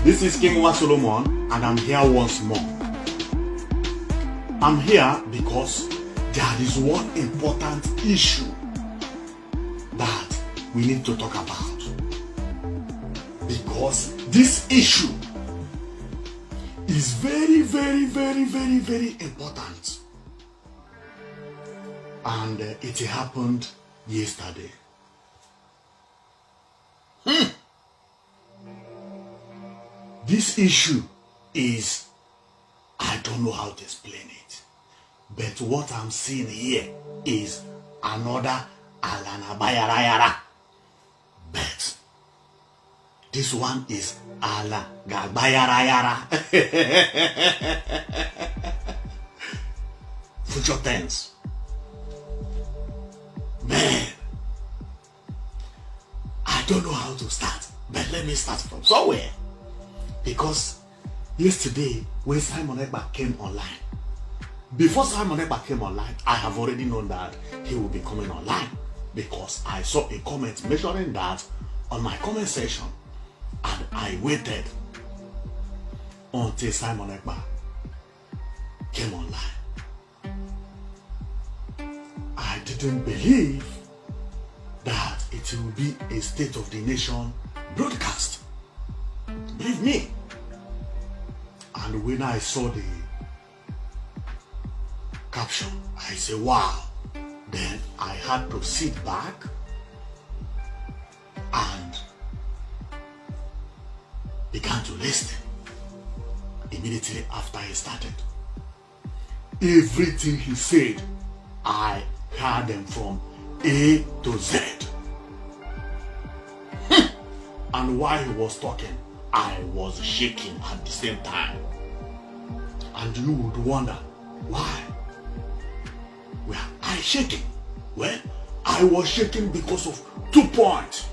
This is King Wa Solomon, and I'm here once more. I'm here because there is one important issue that we need to talk about. Because this issue is very, very, very, very, very important. And it happened yesterday. This issue is, I don't know how to explain it, but what I'm seeing here is another Alana Bayarayara. But this one is Ala Gabayarayara. Future tense. Man, I don't know how to start, but let me start from somewhere. Because yesterday, when Simon Ekpa came online, before Simon Ekpa came online, I have already known that he will be coming online. Because I saw a comment mentioning that on my comment section, and I waited until Simon Ekpa came online. I didn't believe that it will be a State of the Nation broadcast. Believe me. And when I saw the caption, I said, wow. Then I had to sit back and began to listen. Immediately after he started, everything he said, I heard them from A to Z. And while he was talking, I was shaking at the same time. And you would wonder, why? Were I shaking? Well, I was shaking because of 2 points.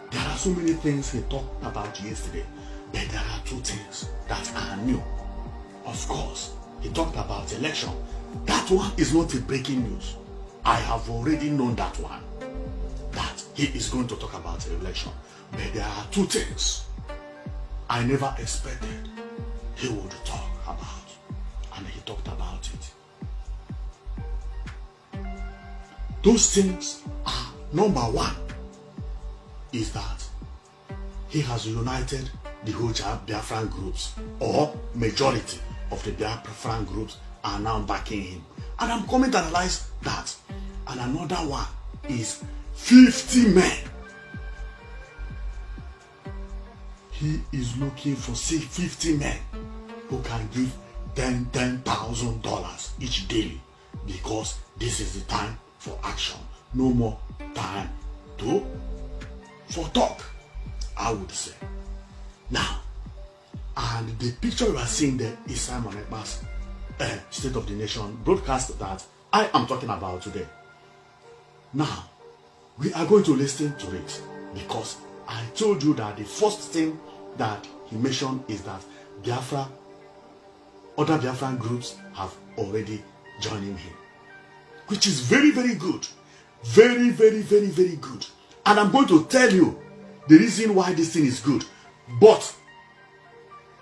There are so many things he talked about yesterday, but there are 2 things that are new. Of course, he talked about election. That one is not a breaking news. I have already known that one, that he is going to talk about election. But there are 2 things I never expected he would talk about, and he talked about it. Those things are, number 1 is that he has united the whole Biafran groups, or majority of the Biafran groups are now backing him. And I'm coming to analyze that. And another one is 50 men. He is looking for 50 men who can give $10,000 each daily, because this is the time for action. No more time for talk, I would say. Now, and the picture you are seeing there is Simon Ekpa's State of the Nation broadcast that I am talking about today. Now, we are going to listen to it, because I told you that the first thing that he mentioned is that other Biafran groups have already joined him, which is very, very good. Very, very, very, very good. And I'm going to tell you the reason why this thing is good. But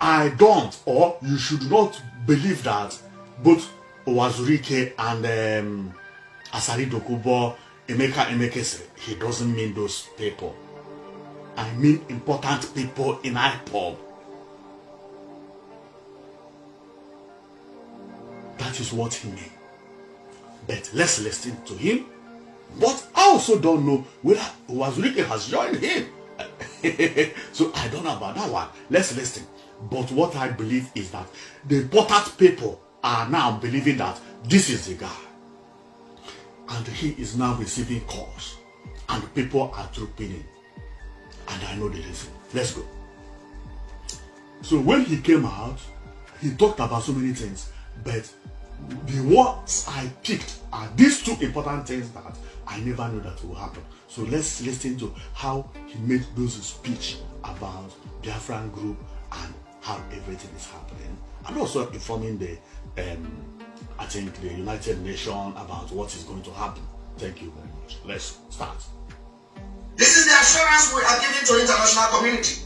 I don't, or you should not believe that both Owazurike and Asari Dokubo, Emeka Emekese, he doesn't mean those people. I mean important people in IPOB. That is what he means. But let's listen to him. But I also don't know whether Owazurike has joined him. So I don't know about that one. Let's listen. But what I believe is that the important people are now believing that this is the guy. And he is now receiving calls. And people are trooping in. And I know the reason. Let's go. So when he came out, he talked about so many things. But the words I picked are these 2 important things that I never knew that will happen. So let's listen to how he made those speech about Biafran group and how everything is happening. And also informing the, I think, the United Nations about what is going to happen. Thank you very much. Let's start. This is the assurance we are giving to the international community.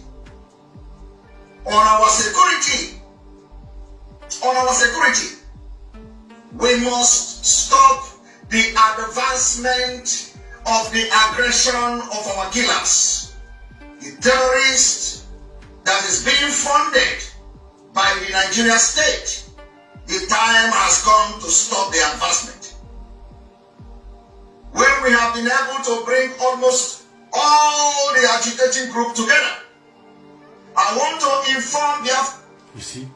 on our security. On our security. We must stop the advancement of the aggression of our killers. The terrorists that is being funded by the Nigerian state. The time has come to stop the advancement. When we have been able to bring almost all the agitating group together, I want to inform you. You see,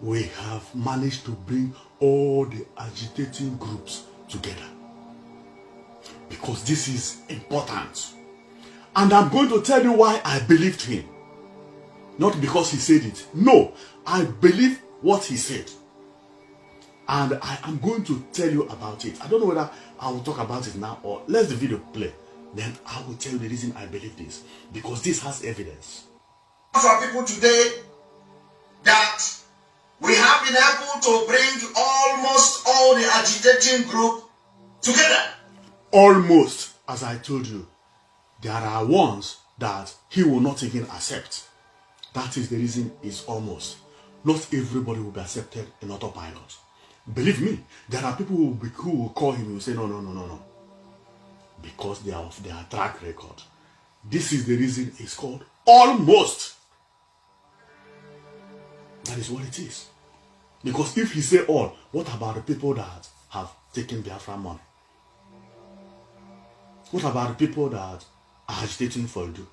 we have managed to bring all the agitating groups together. Because this is important. And I'm going to tell you why I believed him. Not because he said it. No, I believe what he said. And I am going to tell you about it. I don't know whether I will talk about it now or let the video play. Then I will tell you the reason I believe this. Because this has evidence. For people today that we have been able to bring almost all the agitating group together. Almost, as I told you, there are ones that he will not even accept. That is the reason it's almost. Not everybody will be accepted in autopilot. Believe me, there are people who will call him and will say, no. Because they are of their track record. This is the reason it's called almost. That is what it is. Because if he say all, what about the people that have taken Biafra money? What about the people that are agitating for you?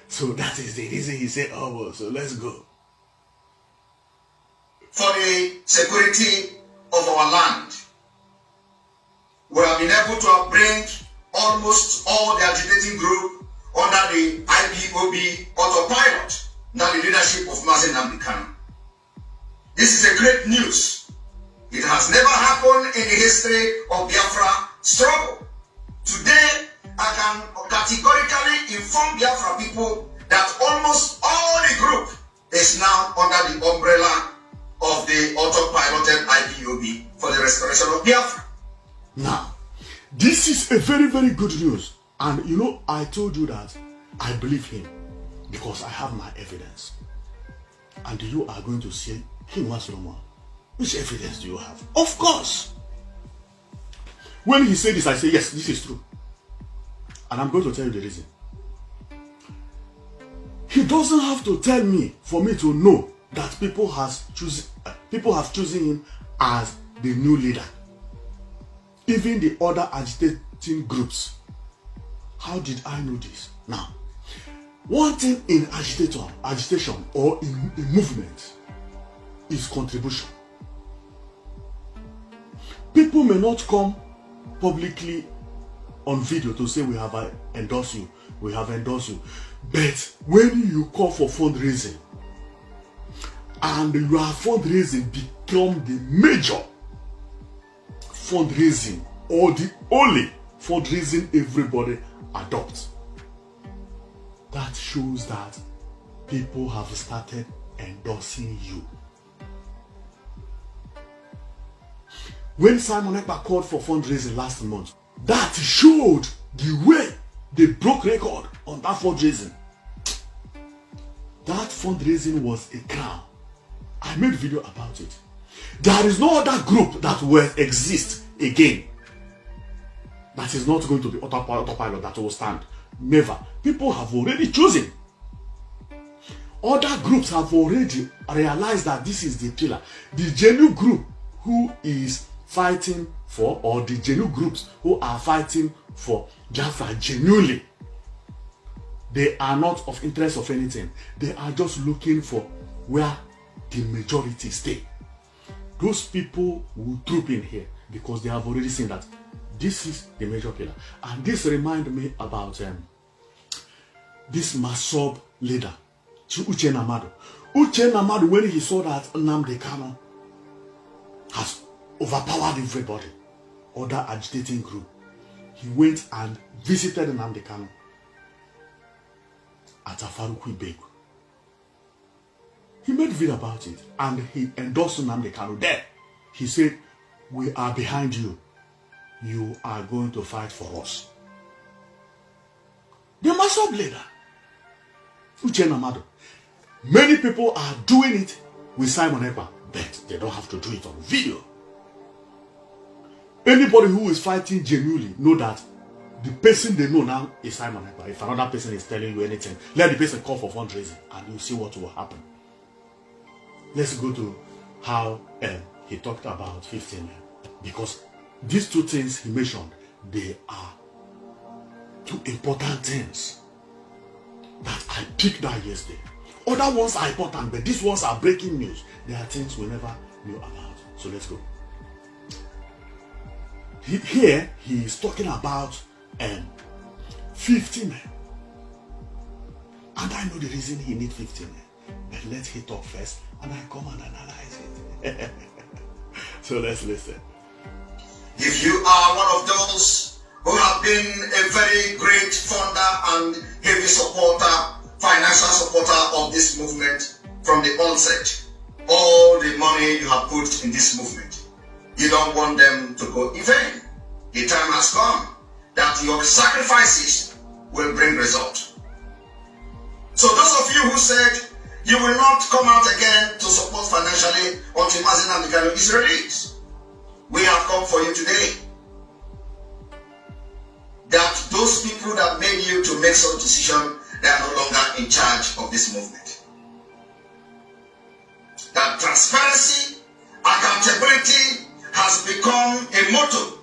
So that is the reason he said almost. So let's go. For the security of our land, we have been able to bring almost all the agitating group under the IPOB autopilot, under the leadership of Mazi Nnamdi Kanu. This is a great news. It has never happened in the history of Biafra struggle. Today, I can categorically inform Biafra people that almost all the group is now under the umbrella of the autopiloted IPOB for the restoration of Biafra. Now, this is a very, very good news. And you know, I told you that I believe him because I have my evidence. And you are going to say, he wants no more. Which evidence do you have? Of course. When he said this, I say, yes, this is true. And I'm going to tell you the reason. He doesn't have to tell me for me to know that people have chosen him as the new leader. Even the other agitating groups. How did I know this? Now, one thing in agitation or in a movement is contribution. People may not come publicly on video to say we have endorsed you, but when you call for fundraising and your fundraising become the major fundraising or the only fundraising everybody adopts, that shows that people have started endorsing you. When Simon Ekpa called for fundraising last month, that showed the way they broke record on that fundraising. That fundraising was a crown. I made a video about it. There is no other group that will exist again that is not going to be autopilot that will stand. Never. People have already chosen. Other groups have already realized that this is the pillar. The genuine group who is fighting for, or the genuine groups who are fighting for Biafra genuinely, they are not of interest of anything. They are just looking for where the majority stay. Those people will troop in here because they have already seen that this is the major pillar. And this reminds me about this Masob leader, Uche Namado. Uche Namado, when he saw that Nnamdi Kanu has overpowered everybody, other agitating group, he went and visited Nnamdi Kanu at Afaruku Ibeku. He made a video about it and he endorsed Nnamdi Kanu there. He said, we are behind you. You are going to fight for us. WhatsApp leader. Uchenna Madu. Many people are doing it with Simon Ekpa, but they don't have to do it on video. Anybody who is fighting genuinely know that the person they know now is Simon Ekpa. If another person is telling you anything, let the person call for fundraising and you see what will happen. Let's go to how he talked about 15 men. Because these two things he mentioned, they are two important things that I picked out yesterday. Other ones are important, but these ones are breaking news. They are things we never knew about. So let's go. Here he is talking about 50 men. And I know the reason he needs 50 men. But let him talk first and I come and analyze it. So let's listen. If you are one of those who have been a very great funder and heavy supporter, financial supporter of this movement from the onset, all the money you have put in this movement, you don't want them to go in vain. The time has come that your sacrifices will bring result. So those of you who said you will not come out again to support financially until Mazi Nnamdi Kanu is released, we have come for you today. That those people that made you to make such decision, they are no longer in charge of this movement. That transparency, accountability has become a motto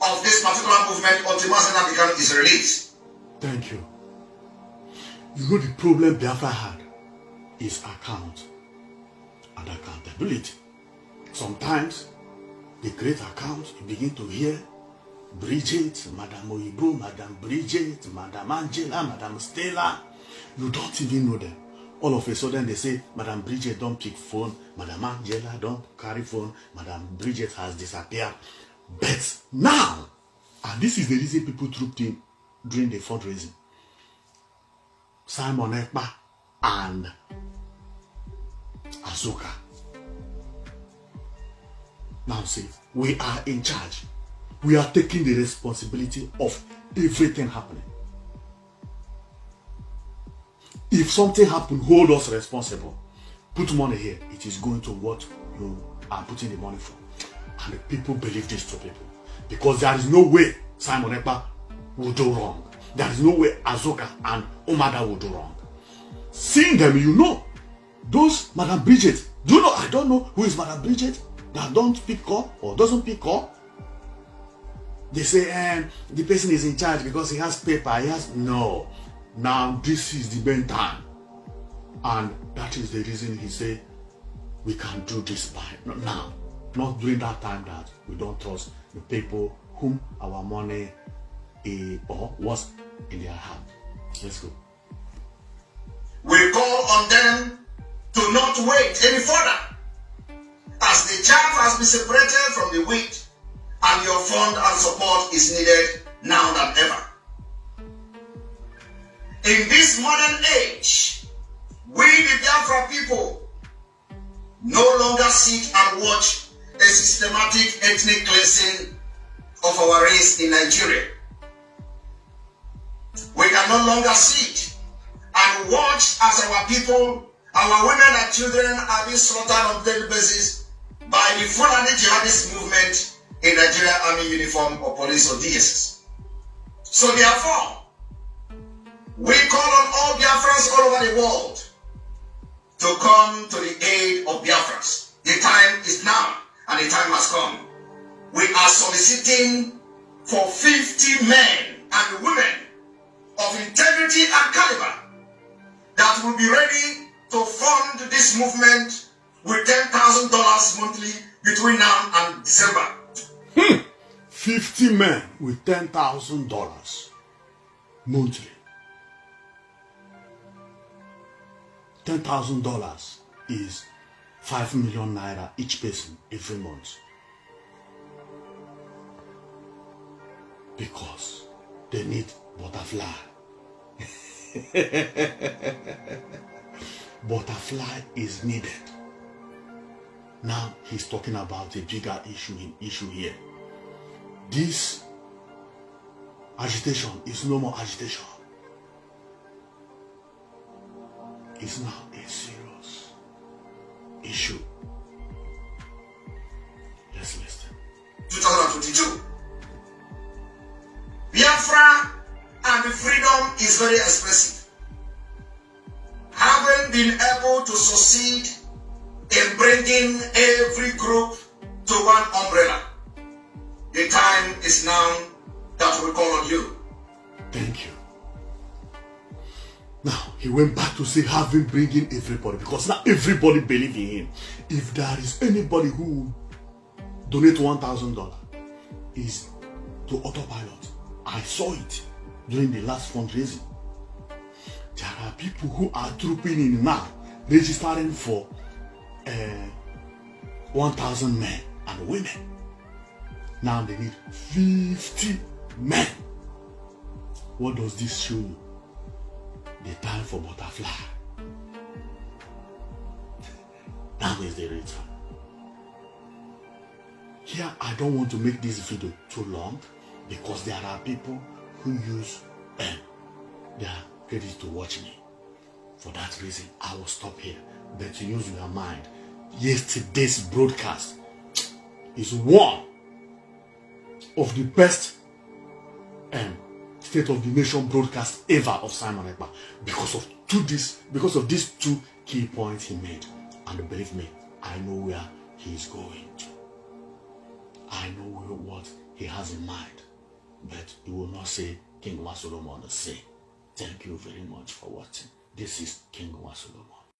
of this particular movement until Mazi Nnamdi Kanu is released. Thank you. You know the problem Biafra had is account and accountability. Sometimes they create account, you begin to hear Bridget, Madam Oyibo, Madam Bridget, Madam Angela, Madam Stella. You don't even know them. All of a sudden they say, Madam Bridget don't pick phone, Madam Angela don't carry phone, Madam Bridget has disappeared. But now, and this is the reason people trooped in during the fundraising, Simon Ekpa and Azuka now say, we are in charge. We are taking the responsibility of everything happening. If something happens, hold us responsible. Put money here. It is going to what you are putting the money for. And the people believe these two people. Because there is no way Simon Ekpa will do wrong. There is no way Azuka and Umada will do wrong. Seeing them, you know. Those Madam Bridget. Do you know? I don't know who is Madam Bridget that don't pick up or doesn't pick up. They say, the person is in charge because he has paper. He has no. Now this is the main time, and that is the reason he said we can do this by now, not during that time that we don't trust the people whom our money or was in their hand. Let's go. We call on them to not wait any further, as the chaff has been separated from the wheat, and your fund and support is needed now than ever. In this modern age, we the Biafra people no longer sit and watch a systematic ethnic cleansing of our race in Nigeria. We can no longer sit and watch as our people, our women and children are being slaughtered on a daily basis by the Fulani jihadist movement in Nigeria Army uniform or police or DSS. So therefore, we call on all Biafrans all over the world to come to the aid of Biafrans. The time is now and the time has come. We are soliciting for 50 men and women of integrity and caliber that will be ready to fund this movement with $10,000 monthly between now and December. 50 men with $10,000 monthly. $10,000 is 5 million naira each person every month. Because they need butterfly. Butterfly is needed. Now he's talking about a bigger issue here. This agitation is no more agitation. is now a serious issue. Let's listen. 2022. Biafra and the freedom is very expressive. Having been able to succeed in bringing every group to one umbrella, the time is now that we call on you. Thank you. Now, he went back to say having bringing everybody, because now everybody believes in him. If there is anybody who donate $1,000 is to autopilot. I saw it during the last fundraising. There are people who are trooping in now, registering for 1,000 men and women. Now they need 50 men. What does this show you? The time for butterfly. Now is the real time. Here, I don't want to make this video too long because there are people who use their credit to watch me. For that reason, I will stop here. But to use your mind, yesterday's broadcast is one of the best State of the Nation broadcast ever of Simon Ekpa because of these two key points he made. And believe me, I know where he is going to. I know what he has in mind, but he will not say King Solomon say. Thank you very much for watching. This is King Solomon.